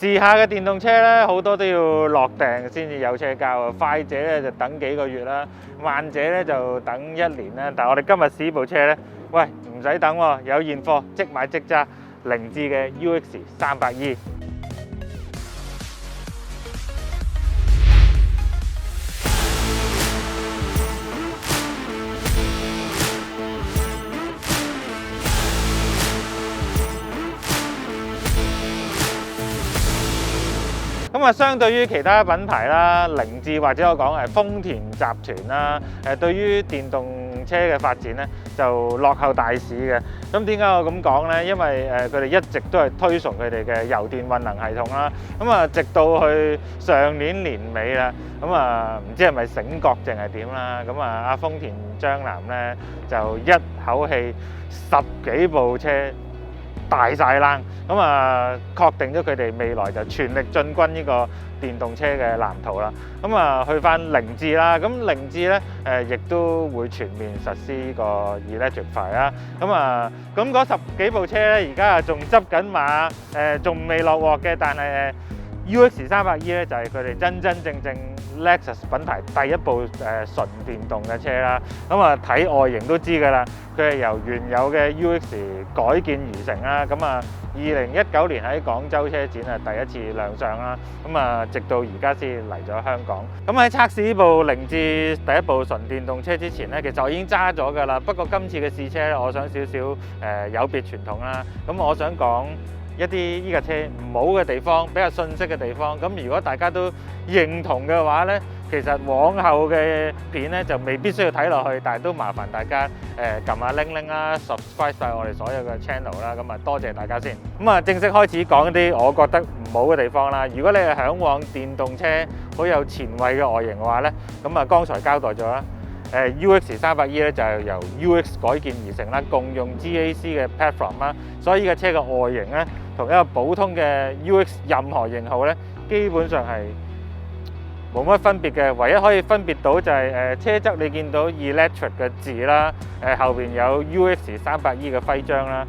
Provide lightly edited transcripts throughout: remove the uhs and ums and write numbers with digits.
時下嘅電動車咧，好多都要落訂先至有車交啊，快者咧就等幾個月啦，慢者咧就等1年啦。但係我哋今日試部車咧，喂唔使等喎，有現貨即買即揸，凌志嘅 UX 300E。咁啊，相對於其他品牌啦，凌志或者我講係豐田集團啦，對於電動車嘅發展咧就落後大市嘅。咁點解我咁講咧？因為佢哋一直都係推崇佢哋嘅油電混能系統啦。咁啊，直到去上年年尾啦，咁啊唔知係咪醒覺定係點啦？咁啊，阿豐田章男咧就一口氣10幾部車大晒冷，咁啊確定咗佢哋未來就全力進軍呢個電動車嘅藍圖啦。咁啊去翻凌志啦，咁凌志咧亦都會全面實施呢個 electrify 啦。咁嗰10幾部車咧，而家啊仲執緊馬，仲未落鑊嘅，但係UX 300E 咧就係佢哋真真正正 Lexus 品牌第一部純電動嘅車啦。咁啊睇外形都知㗎啦，佢係由原有嘅 UX 改建而成啦。咁啊2019年喺廣州車展啊第一次亮相啦。咁啊直到而家先嚟咗香港。咁喺測試呢部凌志第一部純電動車之前咧，其實我已經揸咗㗎啦。不過今次嘅試車咧，我想少少有別傳統啦。咁我想講一啲呢架車唔好嘅地方，比較遜色嘅地方。咁如果大家都認同嘅話呢，其實往後嘅片呢就未必需要睇落去，但係都麻煩大家撳下鈴鈴啦 ，subscribe 晒我哋所有嘅 channel 啦。咁啊多謝大家先。咁啊正式開始講一啲我覺得唔好嘅地方啦。如果你係嚮往電動車好有前衛嘅外形嘅話呢，咁啊剛才交代咗啦。UX 300E 咧就係由 UX 改建而成啦，共用 GAC 嘅 platform 啦，所以呢架車嘅外形咧，同一個普通嘅 UX 任何型號咧，基本上係冇乜分別嘅。唯一可以分別到就係車側你見到 electric 嘅字啦，後邊有 UX 300E 嘅徽章啦，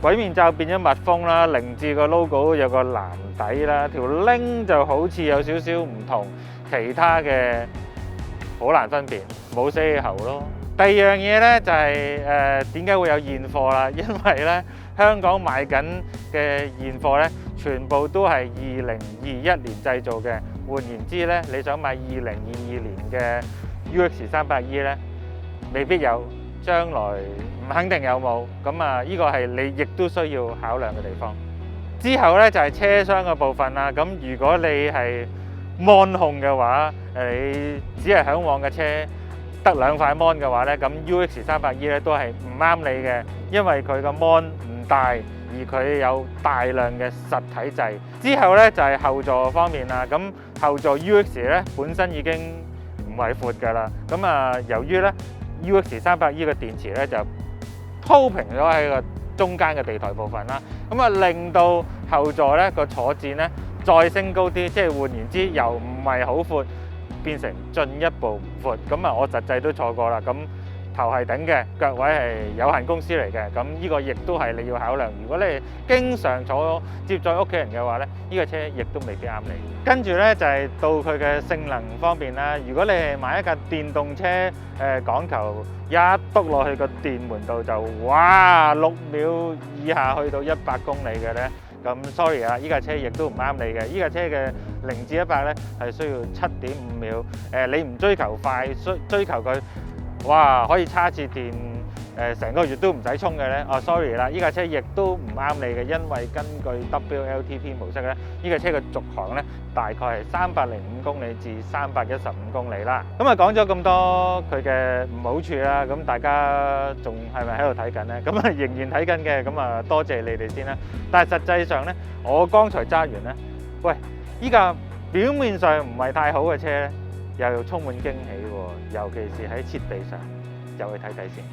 鬼面罩變咗密封啦，凌志個 logo 有個藍底啦，條 link 就好似有少少唔同其他嘅。好難分辨，冇死氣喉咯。第二樣嘢咧就係點解會有現貨啦？因為咧香港賣緊嘅現貨咧，全部都係2021年製造嘅。換言之咧，你想買2022年嘅 UX 300E 咧，未必有，將來唔肯定有冇。咁啊，呢個係你亦都需要考量嘅地方。之後咧就係車廂嘅部分啦。咁如果你係mon控嘅話，你只係嚮往嘅車得2塊 mon 嘅話咧，咁 UX 300E 咧都係唔啱你嘅，因為佢個 mon 唔大，而佢有大量嘅實體掣。之後咧就係後座方面啦，咁後座 UX 咧本身已經唔係闊㗎啦，咁啊由於咧 UX 300E 嘅電池咧就鋪平咗喺個中間嘅地台部分啦，咁啊令到後座咧個坐墊咧再升高啲，即係換言之，由唔係好闊變成進一步唔闊。咁啊，我實際都坐過啦。咁頭係頂嘅，腳位係有限公司嚟嘅。咁呢個亦都係你要考量。如果你係經常接載屋企人嘅話咧，呢個車亦都未必啱你。跟住咧就係到佢嘅性能方面啦。如果你係買一架電動車，講求一篤落去個電門度就哇6秒以下去到100公里嘅咧。咁 sorry 啊，依架車亦都唔啱你嘅。依架車嘅0至100咧係需要7.5秒。你唔追求快，追求佢哇可以叉次電成個月都唔使充嘅咧。sorry 啦，依架車亦都唔啱你嘅，因為根據 WLTP 模式咧，依架車嘅續航咧大概係305公里至315公里啦。咁啊講咗咁多佢嘅唔好處啦，咁大家仲係咪喺度睇緊咧？咁啊仍然睇緊嘅，咁啊多謝你哋先啦。但係實際上咧，我剛才揸完咧，喂，依架表面上唔係太好嘅車咧，又充滿驚喜喎，尤其是喺設備上，就去睇睇先。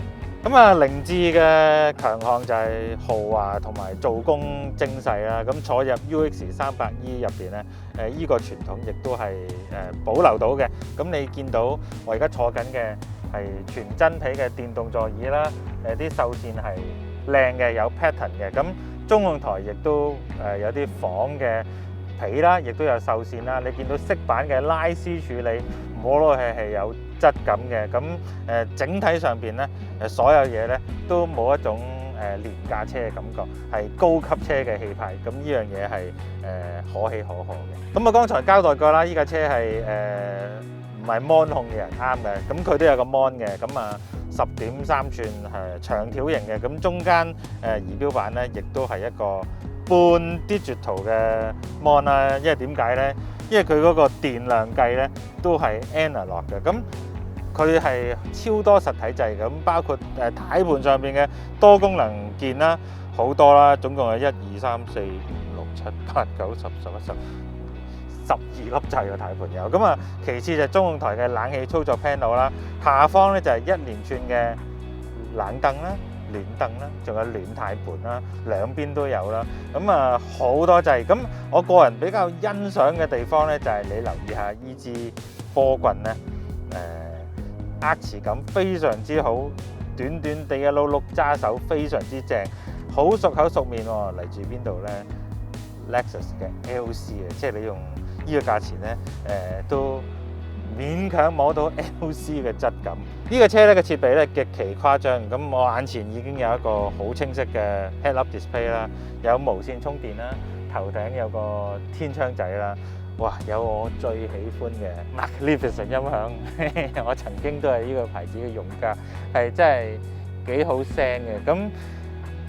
咁啊，凌志嘅強項就係豪華同埋做工精細啦。咁坐入 UX 300E 入邊咧，依個傳統亦都係保留到嘅。咁你見到我而家坐緊嘅係全真皮嘅電動座椅啦，啲袖線係靚嘅，有 pattern 嘅。咁中控台亦都有啲仿嘅皮啦，亦都有受線啦。你見到色板嘅拉絲處理摸落去係有質感嘅。咁整體上邊咧所有嘢咧都冇一種廉價車嘅感覺，係高級車嘅氣派。咁呢樣嘢係可喜可賀嘅。咁我剛才交代過啦，呢架車係唔係 Mon 控嘅人啱嘅。咁佢都有個 Mon 嘅，咁啊10.3寸係長條型嘅。咁中間儀表板咧亦都係一個半 digital 嘅 Mon 啦。因為點解咧？因為佢嗰個電量計咧都係 analog 嘅。咁佢係超多實體掣，咁包括軚盤上邊嘅多功能鍵啦，好多啦，總共係1、2、3、4、5、6、7、8、9、10、11、12粒掣嘅軚盤有。咁啊，其次就係中控台嘅冷氣操作 panel 啦，下方咧就係一連串嘅冷凳啦、暖凳啦，仲有暖軚盤啦，兩邊都有啦。咁啊好多掣。咁我個人比較欣賞嘅地方咧，就係你留意下依支波棍咧，握持感非常之好，短短地一碌碌揸手非常之正，好熟口熟面喎。嚟自邊度呢？ Lexus 嘅 LC 啊，即係你用呢個價錢呢，都勉強摸到 LC 嘅質感。呢個車咧嘅設備咧極其誇張，咁我眼前已經有一個好清晰嘅 head-up display 啦，有無線充電啦，頭頂有個天窗仔啦。哇！有我最喜歡嘅 Magnificent 音響，我曾經都係呢個牌子嘅用家，係真係幾好聲嘅。咁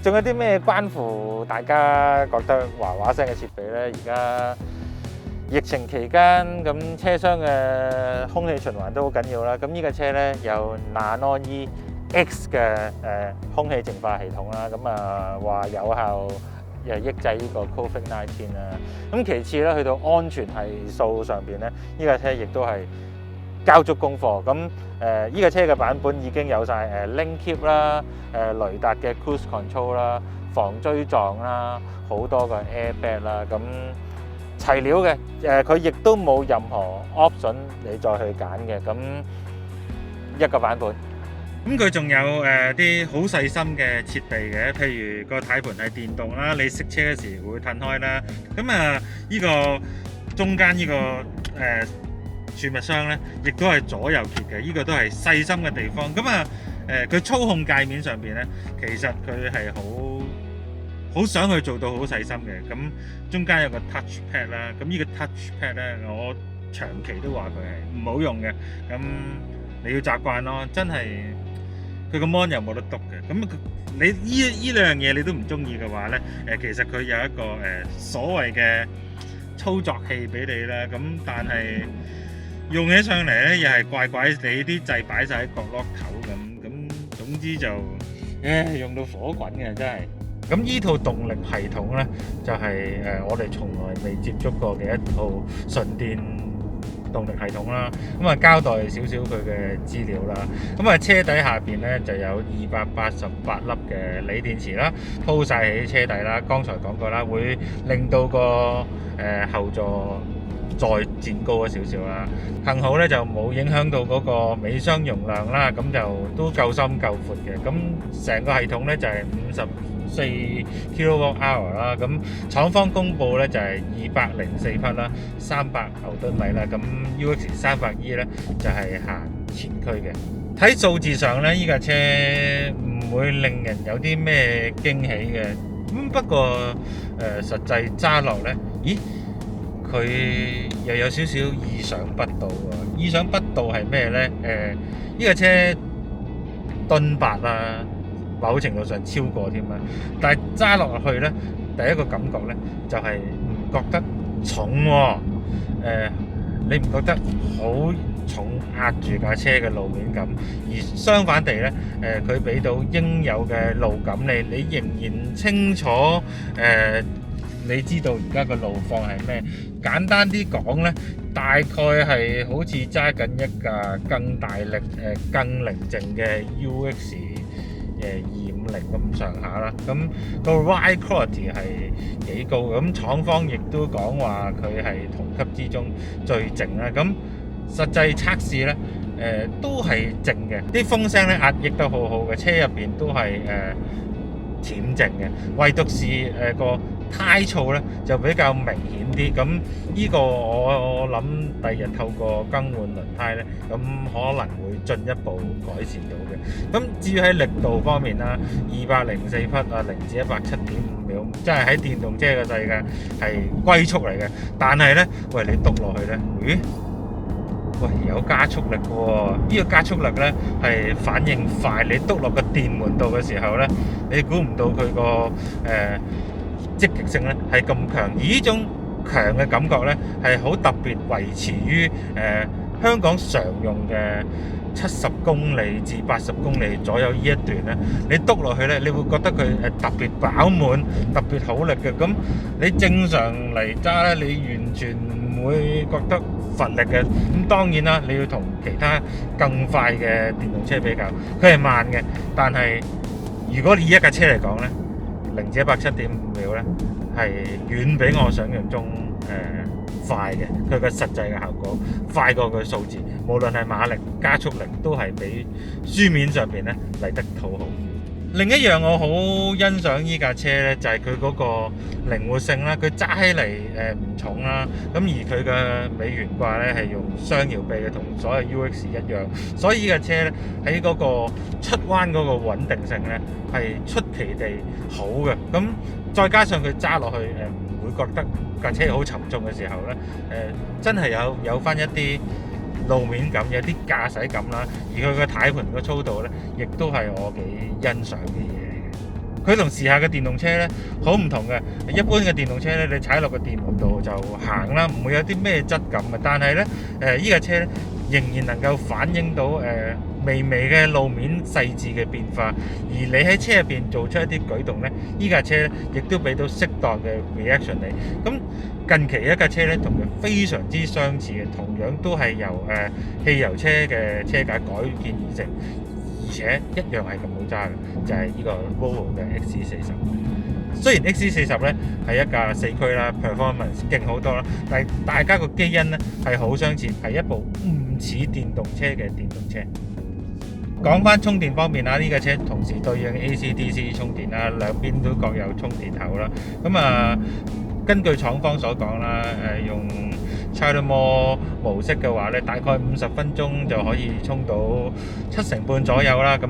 仲有啲咩關乎大家覺得嘩嘩聲嘅設備呢？而家疫情期間，咁車廂嘅空氣循環都好緊要啦。咁呢個車呢有 Nano EX 嘅空氣淨化系統啦，咁啊話有效抑制呢個 COVID-19 啦。咁其次咧，去到安全係數上邊咧，呢架車亦都係交足功課。咁呢架車嘅版本已經有晒Lane Keep 啦、雷達嘅 Cruise Control 啦、防追撞啦、好多個 airbag 啦，咁齊料嘅。佢亦都冇任何 option 你再去揀嘅。咁一個版本。咁佢仲有啲好細心嘅設備嘅，譬如個軚盤係電動啦，你熄車嗰時會褪開啦。咁啊，呢個中間呢個儲物箱咧，亦都係左右揭嘅，呢個都係細心嘅地方。咁啊，佢操控界面上邊咧，其實佢係好想去做到好細心嘅。咁中間有個 touch pad 啦，咁呢個 touch pad 咧，我長期都話佢係唔好用嘅。咁你要習慣咯，真係。佢個 mon 又冇得篤嘅，咁你呢兩樣嘢你都唔中意嘅話咧，其實佢有一個所謂嘅操作器俾你啦，咁但係用起上嚟咧又係怪怪地，啲掣擺晒喺角落頭咁總之就用到火滾嘅真係。咁呢套動力系統咧就係我哋從來未接觸過嘅一套純電動力系統啦。咁啊交代少少佢嘅資料啦。咁啊車底下邊咧就有288粒嘅鋰電池啦，鋪晒喺車底啦。剛才講過啦，會令到個後座再墊高咗少少啦。幸好咧就冇影響到嗰個尾箱容量啦，咁就都夠深夠闊嘅。咁成個系統咧就係54 kWh 啦，咁廠方公佈咧就係204匹啦，300牛頓米啦，咁 UX 300E 咧就係行前驅嘅。睇數字上咧，呢架車唔會令人有啲咩驚喜嘅，咁不過實際揸落咧，咦？佢又有少少意想不到喎。意想不到係咩咧？呢架車噸八啦。某程度上超過添啦，但係揸落去咧，第一個感覺咧就係唔覺得重喎。你唔覺得好重壓住架車嘅路面感，而相反地咧，佢俾到應有嘅路感你仍然清楚。你知道而家個路況係咩？簡單啲講咧，大概係好似揸緊一架更大力、更寧靜嘅 UX。250咁上下啦，咁個 ride quality 係幾高，咁廠方亦都講話佢係同級之中最靜啦。咁實際測試咧，都係靜嘅，啲風聲咧壓抑得好好嘅，車入邊都係恬靜嘅，唯獨是個胎噪咧就比較明顯啲。咁呢個我諗第日透過更換輪胎咧，咁可能會進一步改善到嘅。咁至於喺力度方面啦，204匹啊，0至100 7.5秒，即係喺電動車嘅世界係龜速嚟嘅。但係咧，喂，你篤落去咧，咦？喂，有加速力喎！呢個加速力咧係反應快，你篤落個電門度嘅時候咧，你估唔到佢個積極性咧係咁強，而呢種強嘅感覺咧係好特別，維持於香港常用嘅70公里至80公里左右呢一段咧，你篤落去咧，你會覺得佢特別飽滿、特別好力嘅。咁你正常嚟揸咧，你完全唔會覺得乏力嘅。咁當然啦，你要同其他更快嘅電動車比較，佢係慢嘅。但係如果以一架車嚟講咧，0至100 7.5秒咧，係遠比我想象中快嘅。佢嘅實際嘅效果快過佢數字，無論係馬力、加速力都係比書面上邊咧嚟得討好。另一樣我好欣賞依架車咧，就係佢嗰個靈活性啦。佢揸起嚟唔重啦，咁而佢嘅尾懸掛咧係用雙搖臂嘅，同所有 UX 一樣。所以依架車咧喺嗰個出彎嗰個穩定性咧係出奇地好嘅。咁再加上佢揸落去唔會覺得架車好沉重嘅時候咧，真係有翻一啲路面感，有啲駕駛感啦，而佢個軚盤個粗度咧，亦都係我幾欣賞嘅嘢嚟嘅。佢同時下嘅電動車咧好唔同嘅。一般嘅電動車咧，你踩落個電門度就行啦，唔會有啲咩質感嘅。但係咧，依架車咧仍然能夠反映到微微嘅路面細緻嘅變化，而你喺車入邊做出一啲舉動咧，依架車咧亦都俾到適當嘅 reaction 你。咁近期一架車咧同佢非常之相似嘅，同樣都係由汽油車嘅車架改建而成，而且一樣係咁好揸嘅，就係呢個 Volvo 嘅 XC40。雖然 XC40咧係一架4驅啦 ，performance 勁好多啦，但係大家個基因咧係好相似，係一部唔似電動車嘅電動車。講翻充電方面啦，呢架車同時對應 AC/DC 充電啦，兩邊都各有充電口啦。咁根據廠方所講啦，用 ChargeMore 模式嘅話咧，大概50分鐘就可以充到70%左右啦。咁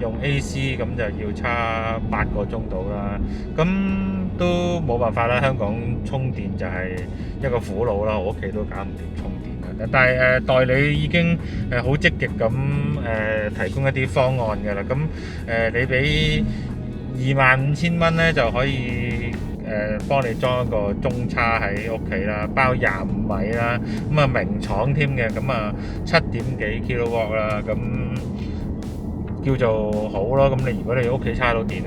用 AC 咁就要差8個鐘到啦。咁都冇辦法啦，香港充電就係一個苦惱啦。我屋企都搞唔掂充電啦。但係代理已經好積極咁提供一啲方案㗎啦。咁你俾25,000蚊咧就可以幫你裝一個中叉喺屋企啦，包25米啦，咁名廠添嘅，咁7點幾 kW 啦，咁叫做好咯。咁如果你屋企叉到電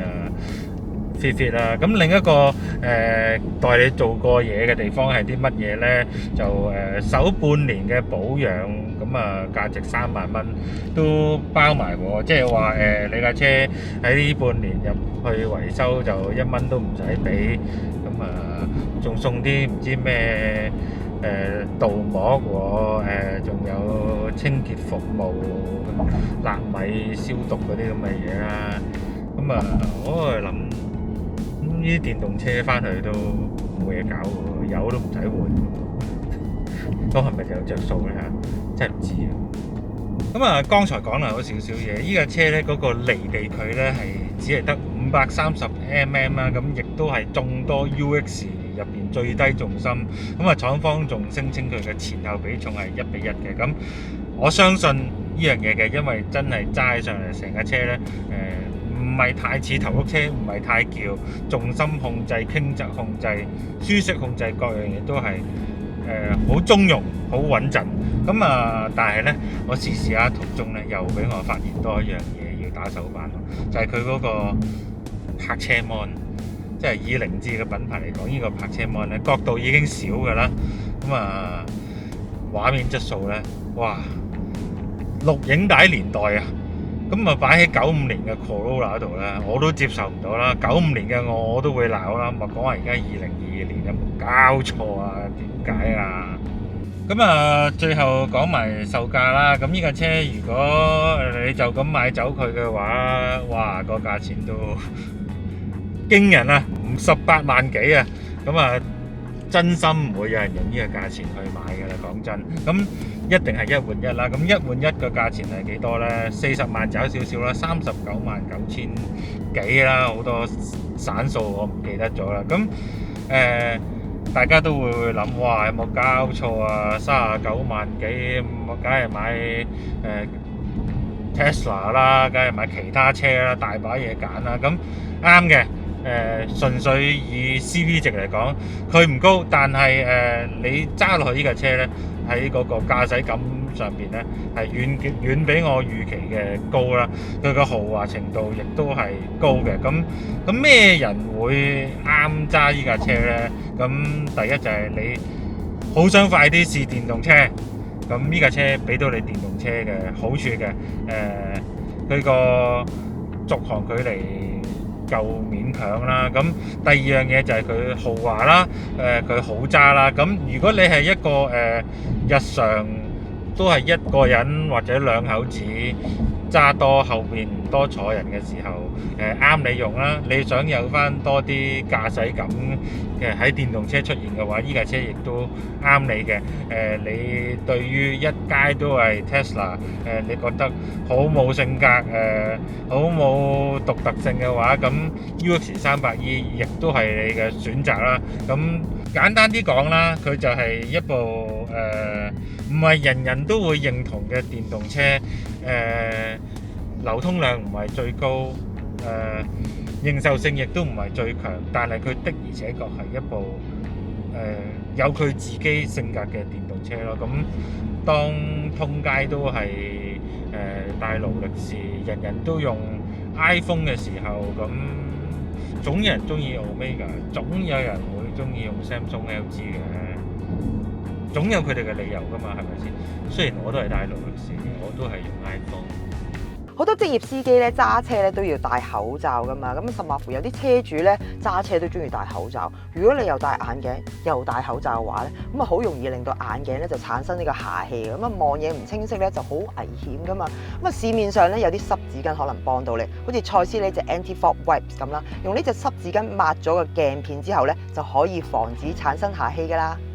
fit 啦。咁另一個代理做過嘢嘅地方係啲乜嘢呢？就首半年嘅保養，咁價值3萬蚊都包埋喎。即係話你架車喺呢半年入去維修就1蚊都唔使俾，咁仲送啲唔知咩鍍膜喎，仲有清潔服務、納米消毒嗰啲咁嘅嘢啦。我諗呢啲電動車翻去都冇嘢搞喎，油都唔使換，咁係咪就有着數咧嚇？真係唔知啊！咁剛才講漏咗少少嘢，呢架車咧嗰個離地距咧係只係得530 mm 啦，咁亦都係眾多 UX 入邊最低重心。廠方仲聲稱佢嘅前後比重係1比1嘅。咁我相信呢樣嘢嘅，因為真係揸上嚟成架車咧唔係太似頭屋車，唔係太叫，重心控制、傾側控制、舒適控制各樣嘢都係好中庸、好穩陣。但係咧，我試下途中咧又俾我發現多一樣嘢要打手板，就係佢嗰個泊車 mon， 即係以凌志嘅品牌嚟講，呢個泊車 mon 咧角度已經少㗎啦。畫面質素咧，哇！錄影帶年代啊！擺喺95年嘅 Corolla 度咧，我都接受唔到啦。95年嘅我都會鬧啦。講話而家2022年有冇搞錯啊？點解啊？最後講埋售價啦。咁呢架車如果你就咁買走佢嘅話，哇，個價錢都驚人啊，18萬幾啊，咁啊真心唔會有人用呢個價錢去買㗎啦，講真，咁一定係一換一啦，咁一換一個價錢係幾多呢？40萬找少少啦，39.9萬幾啦，好多散數我唔記得咗啦，咁大家都會諗，哇，有冇搞錯啊？39萬幾，我梗係買Tesla 啦，梗係買其他車啦，大把嘢揀啦。咁啱嘅，純粹以 CP 值嚟講，佢唔高，但係你揸落去呢架車咧，喺嗰個駕駛感上邊咧，係遠比我預期嘅高啦。佢個豪華程度亦都係高嘅。咁咩人會啱揸呢架車咧？咁第一就係你好想快啲試電動車。咁呢架車俾到你電動車嘅好處嘅，佢個續航距離夠勉強啦。咁第二樣嘢就係佢豪華啦，佢好揸啦。咁如果你係一個日常都係一個人或者兩口子揸多，後邊唔多坐人嘅時候，啱你用啦。你想有翻多啲駕駛感嘅喺電動車出現嘅話，呢架車亦都啱你嘅。你對於一街都係 Tesla，你覺得好冇性格，好冇獨特性嘅話，咁 UX300E 亦都係你嘅選擇啦。咁簡單啲講啦，佢就係一部唔係人人都會認同嘅電動車，流通量唔係最高，認受性亦都唔係最強，但係佢的而且確係一部有佢自己性格嘅電動車咯。咁當通街都係大勞力士，人人都用 iPhone 嘅時候，咁總有人中意 Omega， 總有人會中意用 Samsung LG 嘅，總有佢哋嘅理由㗎嘛，係咪先？雖然我都係戴勞力士嘅，我都係用 iPhone。好多職業司機咧揸車咧都要戴口罩噶嘛，咁甚或乎有啲車主咧揸車都中意戴口罩。如果你又戴眼鏡又戴口罩嘅話咧，咁啊好容易令到眼鏡咧就產生呢個濘氣，咁啊望嘢唔清晰咧就好危險噶嘛。咁啊市面上咧有啲濕紙巾可能幫到你，好似蔡司呢隻 Anti-Fog Wipes 咁啦，用呢隻濕紙巾抹咗個鏡片之後咧就可以防止產生濘氣噶啦。